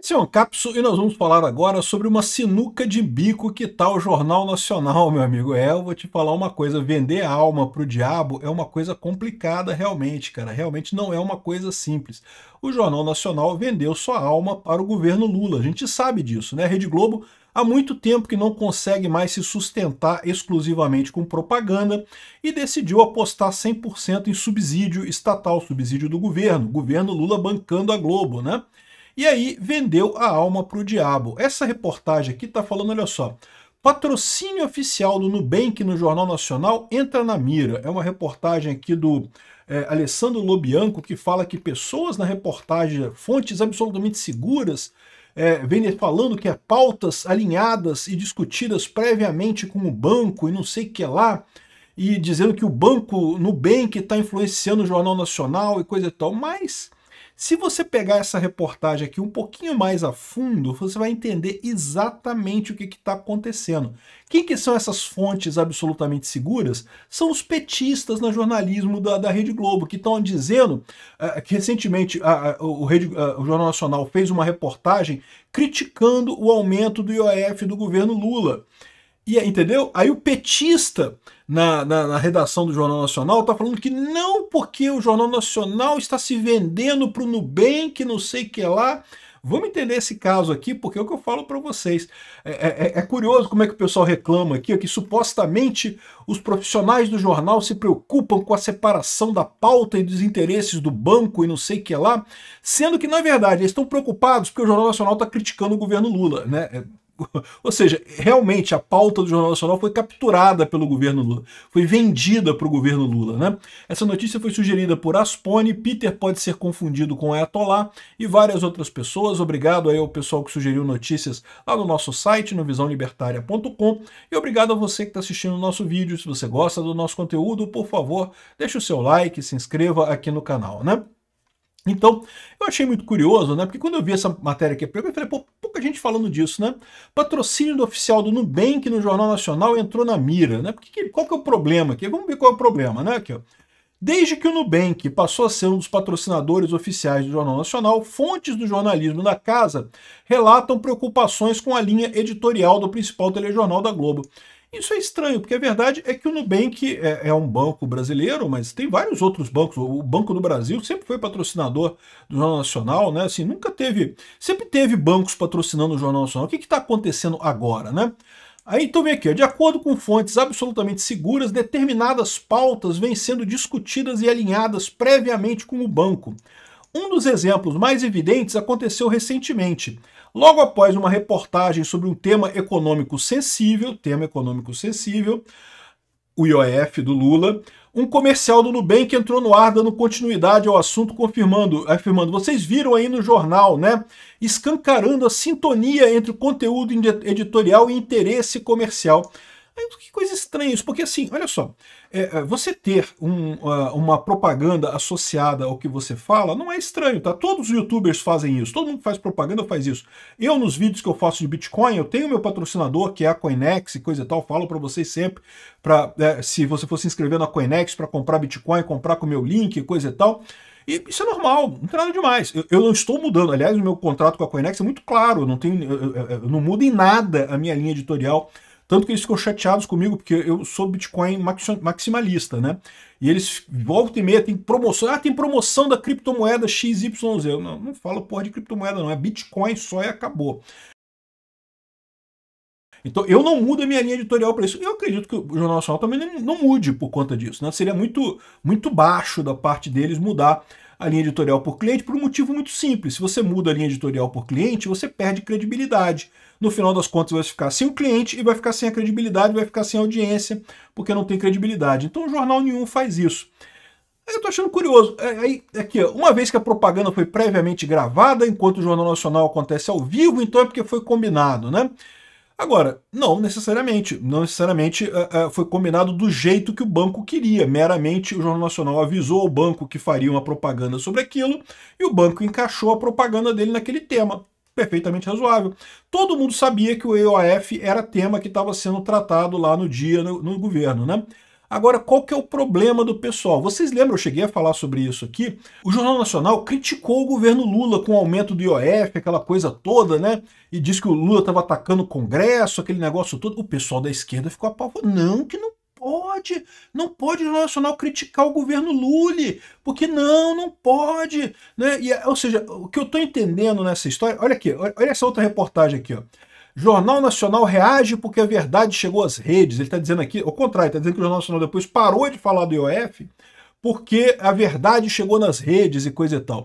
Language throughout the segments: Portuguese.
Esse é um Cápsula e nós vamos falar agora sobre uma sinuca de bico que tá o Jornal Nacional, meu amigo. Eu vou te falar uma coisa, vender a alma pro diabo é uma coisa complicada realmente, cara. Realmente não é uma coisa simples. O Jornal Nacional vendeu sua alma para o governo Lula, a gente sabe disso, né? A Rede Globo há muito tempo que não consegue mais se sustentar exclusivamente com propaganda e decidiu apostar 100% em subsídio estatal, subsídio do governo Lula bancando a Globo, né? E aí vendeu a alma para o diabo. Essa reportagem aqui está falando, olha só, patrocínio oficial do Nubank no Jornal Nacional entra na mira. É uma reportagem aqui do Alessandro Lobianco, que fala que pessoas na reportagem, fontes absolutamente seguras, vem falando que pautas alinhadas e discutidas previamente com o banco e não sei o que lá, e dizendo que o banco Nubank está influenciando o Jornal Nacional e coisa e tal, mas se você pegar essa reportagem aqui um pouquinho mais a fundo, você vai entender exatamente o que está acontecendo. Quem que são essas fontes absolutamente seguras? São os petistas no jornalismo da Rede Globo, que estão dizendo que recentemente o Jornal Nacional fez uma reportagem criticando o aumento do IOF do governo Lula. E, entendeu? Aí o petista na redação do Jornal Nacional está falando que não, porque o Jornal Nacional está se vendendo para o Nubank, não sei o que lá. Vamos entender esse caso aqui, porque é o que eu falo para vocês. É curioso como é que o pessoal reclama aqui, que supostamente os profissionais do jornal se preocupam com a separação da pauta e dos interesses do banco e não sei o que lá, sendo que, na verdade, eles estão preocupados porque o Jornal Nacional está criticando o governo Lula, né? Ou seja, realmente a pauta do Jornal Nacional foi capturada pelo governo Lula, foi vendida para o governo Lula, né? Essa notícia foi sugerida por Aspone, Peter pode ser confundido com Ayatollah e várias outras pessoas. Obrigado aí ao pessoal que sugeriu notícias lá no nosso site, no visãolibertaria.com, e obrigado a você que está assistindo o nosso vídeo. Se você gosta do nosso conteúdo, por favor, deixe o seu like, se inscreva aqui no canal, né? Então, eu achei muito curioso, né? Porque quando eu vi essa matéria aqui, eu falei, pô, pouca gente falando disso, né? Patrocínio do oficial do Nubank no Jornal Nacional entrou na mira, né? Qual que é o problema aqui? Vamos ver qual é o problema, né? Aqui, ó. Desde que o Nubank passou a ser um dos patrocinadores oficiais do Jornal Nacional, fontes do jornalismo da casa relatam preocupações com a linha editorial do principal telejornal da Globo. Isso é estranho, porque a verdade é que o Nubank é um banco brasileiro, mas tem vários outros bancos. O Banco do Brasil sempre foi patrocinador do Jornal Nacional, né? Assim, sempre teve bancos patrocinando o Jornal Nacional. O que está acontecendo agora, né? Aí, então vem aqui, ó, de acordo com fontes absolutamente seguras, determinadas pautas vêm sendo discutidas e alinhadas previamente com o banco. Um dos exemplos mais evidentes aconteceu recentemente. Logo após uma reportagem sobre um tema econômico sensível, o IOF do Lula, um comercial do Nubank entrou no ar dando continuidade ao assunto, afirmando, vocês viram aí no jornal, né? Escancarando a sintonia entre o conteúdo editorial e interesse comercial. Que coisa estranha isso, porque assim, olha só, você ter uma propaganda associada ao que você fala não é estranho, tá? Todos os youtubers fazem isso, todo mundo que faz propaganda faz isso. Eu, nos vídeos que eu faço de Bitcoin, eu tenho meu patrocinador, que é a Coinex e coisa e tal, falo para vocês sempre, se você for se inscrever na Coinex para comprar Bitcoin, comprar com o meu link e coisa e tal. E isso é normal, não tem nada demais. Eu não estou mudando, aliás, o meu contrato com a Coinex é muito claro, eu não mudo em nada a minha linha editorial. Tanto que eles ficam chateados comigo, porque eu sou Bitcoin maximalista, né? E eles voltam e meia, tem promoção. Tem promoção da criptomoeda XYZ. Eu não falo porra de criptomoeda, não. É Bitcoin só e acabou. Então eu não mudo a minha linha editorial para isso. Eu acredito que o Jornal Nacional também não mude por conta disso, né? Seria muito baixo da parte deles mudar a linha editorial por cliente por um motivo muito simples. Se você muda a linha editorial por cliente, você perde credibilidade. No final das contas, vai ficar sem o cliente e vai ficar sem a credibilidade, vai ficar sem a audiência, porque não tem credibilidade. Então, jornal nenhum faz isso. Eu tô achando curioso. Aqui, ó, uma vez que a propaganda foi previamente gravada, enquanto o Jornal Nacional acontece ao vivo, então é porque foi combinado, né? Agora, não necessariamente foi combinado do jeito que o banco queria. Meramente o Jornal Nacional avisou ao banco que faria uma propaganda sobre aquilo e o banco encaixou a propaganda dele naquele tema. Perfeitamente razoável. Todo mundo sabia que o IOF era tema que estava sendo tratado lá no dia no governo, né? Agora, qual que é o problema do pessoal? Vocês lembram, eu cheguei a falar sobre isso aqui, o Jornal Nacional criticou o governo Lula com o aumento do IOF, aquela coisa toda, né? E disse que o Lula estava atacando o Congresso, aquele negócio todo. O pessoal da esquerda ficou apavorado. Não, que não pode o Jornal Nacional criticar o governo Lula, porque não pode, né? Ou seja, o que eu estou entendendo nessa história, olha aqui, olha essa outra reportagem aqui, ó. Jornal Nacional reage porque a verdade chegou às redes. Ele está dizendo aqui, ao contrário, está dizendo que o Jornal Nacional depois parou de falar do IOF porque a verdade chegou nas redes e coisa e tal.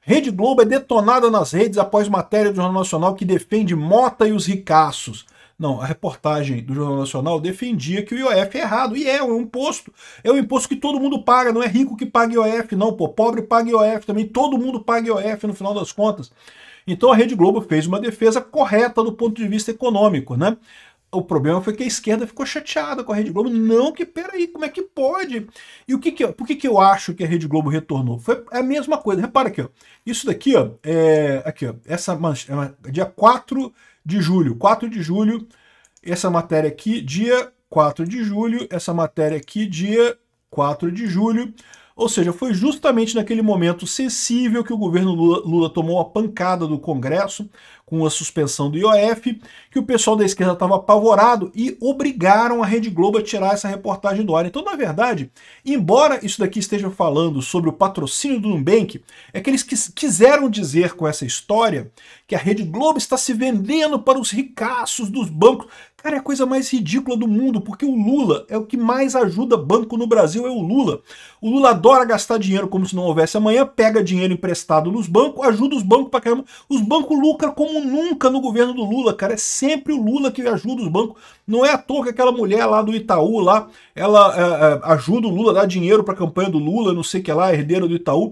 Rede Globo é detonada nas redes após matéria do Jornal Nacional que defende Mota e os ricaços. Não, a reportagem do Jornal Nacional defendia que o IOF é errado, e é um imposto. É um imposto que todo mundo paga, não é rico que paga IOF, não, pô, pobre paga IOF também, todo mundo paga IOF no final das contas. Então a Rede Globo fez uma defesa correta do ponto de vista econômico, né? O problema foi que a esquerda ficou chateada com a Rede Globo. Não, que peraí, como é que pode? E por que eu acho que a Rede Globo retornou? Foi a mesma coisa. Repara aqui, ó. Isso daqui, ó, aqui, ó, essa dia 4 de julho. 4 de julho, essa matéria aqui, dia 4 de julho, essa matéria aqui, dia 4 de julho. Ou seja, foi justamente naquele momento sensível que o governo Lula tomou a pancada do Congresso com a suspensão do IOF, que o pessoal da esquerda estava apavorado e obrigaram a Rede Globo a tirar essa reportagem do ar. Então, na verdade, embora isso daqui esteja falando sobre o patrocínio do Nubank, é que eles quiseram dizer com essa história que a Rede Globo está se vendendo para os ricaços dos bancos. Cara, é a coisa mais ridícula do mundo, porque o Lula é o que mais ajuda banco no Brasil, é o Lula. O Lula adora gastar dinheiro como se não houvesse amanhã, pega dinheiro emprestado nos bancos, ajuda os bancos pra caramba. Os bancos lucram como nunca no governo do Lula, cara. É sempre o Lula que ajuda os bancos. Não é à toa que aquela mulher lá do Itaú, lá, ela ajuda o Lula, dá dinheiro pra campanha do Lula, não sei o que lá, herdeira do Itaú.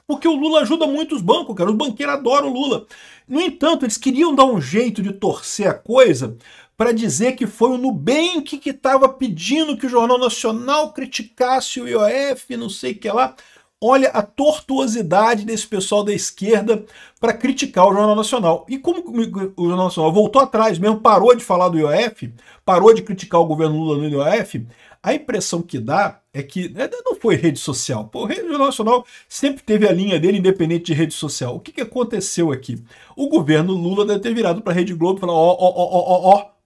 Porque o Lula ajuda muito os bancos, cara. Os banqueiros adoram o Lula. No entanto, eles queriam dar um jeito de torcer a coisa para dizer que foi o Nubank que estava pedindo que o Jornal Nacional criticasse o IOF, não sei o que lá. Olha a tortuosidade desse pessoal da esquerda para criticar o Jornal Nacional. E como o Jornal Nacional voltou atrás mesmo, parou de falar do IOF, parou de criticar o governo Lula no IOF, a impressão que dá é que não foi rede social. Pô, o Jornal Nacional sempre teve a linha dele independente de rede social. O que aconteceu aqui? O governo Lula deve ter virado para a Rede Globo e falou,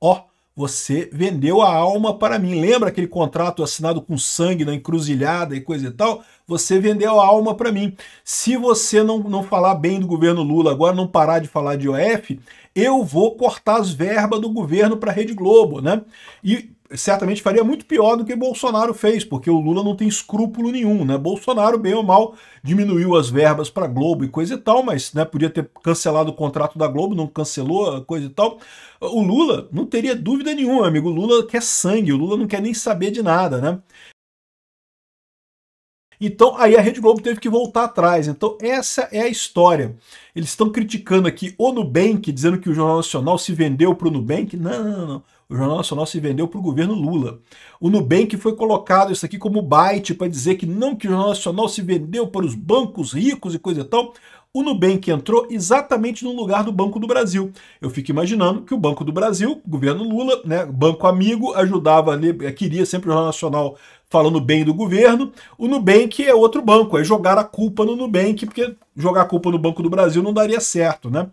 ó, você vendeu a alma para mim. Lembra aquele contrato assinado com sangue na encruzilhada e coisa e tal? Você vendeu a alma para mim. Se você não falar bem do governo Lula agora, não parar de falar de IOF, eu vou cortar as verbas do governo para a Rede Globo, né? E certamente faria muito pior do que Bolsonaro fez, porque o Lula não tem escrúpulo nenhum, né? Bolsonaro, bem ou mal, diminuiu as verbas para Globo e coisa e tal, mas né, podia ter cancelado o contrato da Globo, não cancelou a coisa e tal. O Lula não teria dúvida nenhuma, amigo. O Lula quer sangue, o Lula não quer nem saber de nada, né? Então, aí a Rede Globo teve que voltar atrás. Então, essa é a história. Eles estão criticando aqui o Nubank, dizendo que o Jornal Nacional se vendeu para o Nubank. Não. O Jornal Nacional se vendeu para o governo Lula. O Nubank foi colocado isso aqui como bait para dizer que não, que o Jornal Nacional se vendeu para os bancos ricos e coisa e tal. O Nubank entrou exatamente no lugar do Banco do Brasil. Eu fico imaginando que o Banco do Brasil, governo Lula, né, banco amigo, ajudava ali, queria sempre o Jornal Nacional falando bem do governo. O Nubank é outro banco, é jogar a culpa no Nubank, porque jogar a culpa no Banco do Brasil não daria certo, né?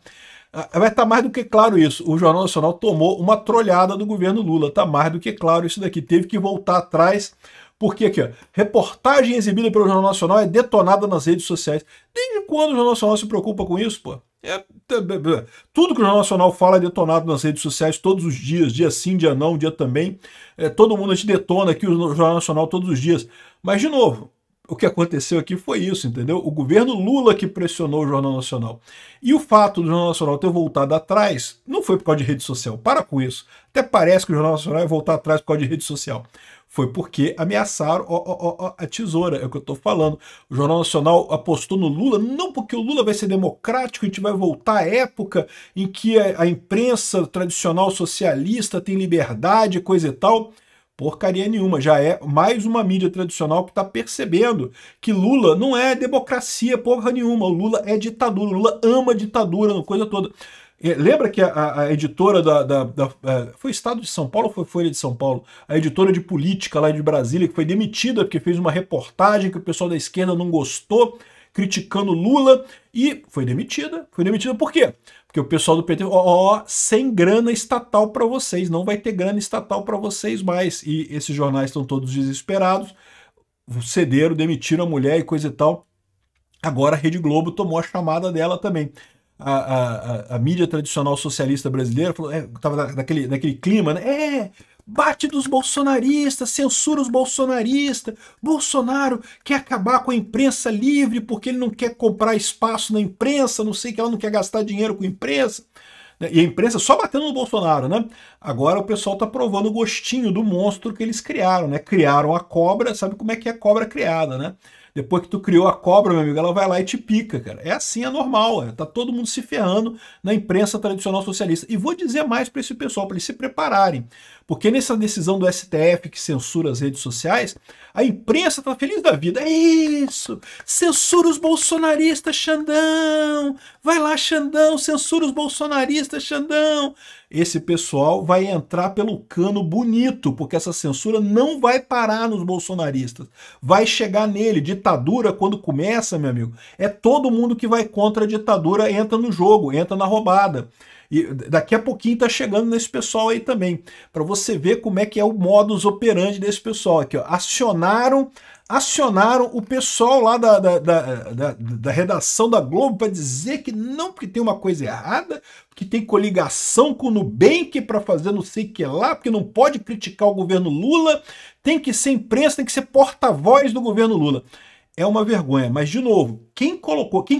Vai estar mais do que claro isso. O Jornal Nacional tomou uma trolhada do governo Lula. Está mais do que claro isso daqui. Teve que voltar atrás, porque aqui, ó, reportagem exibida pelo Jornal Nacional é detonada nas redes sociais. Desde quando o Jornal Nacional se preocupa com isso, pô? Tudo que o Jornal Nacional fala é detonado nas redes sociais todos os dias, dia sim, dia não, dia também. Todo mundo a gente detona aqui o Jornal Nacional todos os dias. Mas, de novo, o que aconteceu aqui foi isso, entendeu? O governo Lula que pressionou o Jornal Nacional. E o fato do Jornal Nacional ter voltado atrás não foi por causa de rede social. Para com isso. Até parece que o Jornal Nacional ia voltar atrás por causa de rede social. Foi porque ameaçaram a tesoura, é o que eu estou falando. O Jornal Nacional apostou no Lula, não porque o Lula vai ser democrático, a gente vai voltar à época em que a imprensa tradicional socialista tem liberdade, coisa e tal. Porcaria nenhuma, já é mais uma mídia tradicional que está percebendo que Lula não é democracia porra nenhuma, o Lula é ditadura, o Lula ama ditadura, coisa toda. Lembra que a editora foi Estado de São Paulo ou foi Folha de São Paulo? A editora de política lá de Brasília, que foi demitida porque fez uma reportagem que o pessoal da esquerda não gostou, criticando Lula, e foi demitida. Foi demitida por quê? Porque o pessoal do PT, sem grana estatal para vocês, não vai ter grana estatal para vocês mais. E esses jornais estão todos desesperados, cederam, demitiram a mulher e coisa e tal. Agora a Rede Globo tomou a chamada dela também. A mídia tradicional socialista brasileira falou, tava naquele clima, né? Bate dos bolsonaristas, censura os bolsonaristas. Bolsonaro quer acabar com a imprensa livre porque ele não quer comprar espaço na imprensa, não sei que ela não quer gastar dinheiro com a imprensa. E a imprensa só batendo no Bolsonaro, né? Agora o pessoal tá provando o gostinho do monstro que eles criaram, né? Criaram a cobra, sabe como é que é a cobra criada, né? Depois que tu criou a cobra, meu amigo, ela vai lá e te pica, cara. É assim, é normal. Tá todo mundo se ferrando na imprensa tradicional socialista. E vou dizer mais para esse pessoal, para eles se prepararem. Porque nessa decisão do STF que censura as redes sociais, a imprensa tá feliz da vida. É isso! Censura os bolsonaristas, Xandão! Vai lá, Xandão! Censura os bolsonaristas, Xandão! Esse pessoal vai entrar pelo cano bonito, porque essa censura não vai parar nos bolsonaristas. Vai chegar nele. Ditadura, quando começa, meu amigo, é todo mundo que vai contra a ditadura entra no jogo, entra na roubada. E daqui a pouquinho tá chegando nesse pessoal aí também, para você ver como é que é o modus operandi desse pessoal aqui, ó. Acionaram o pessoal lá da redação da Globo para dizer que não, porque tem uma coisa errada, que tem coligação com o Nubank para fazer não sei o que lá, porque não pode criticar o governo Lula, tem que ser imprensa, tem que ser porta-voz do governo Lula. É uma vergonha, mas de novo, quem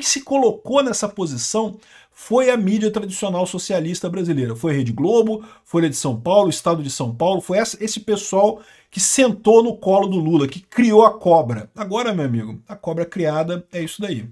se colocou nessa posição foi a mídia tradicional socialista brasileira. Foi a Rede Globo, Folha de São Paulo, Estado de São Paulo, foi esse pessoal que sentou no colo do Lula, que criou a cobra. Agora, meu amigo, a cobra criada é isso daí.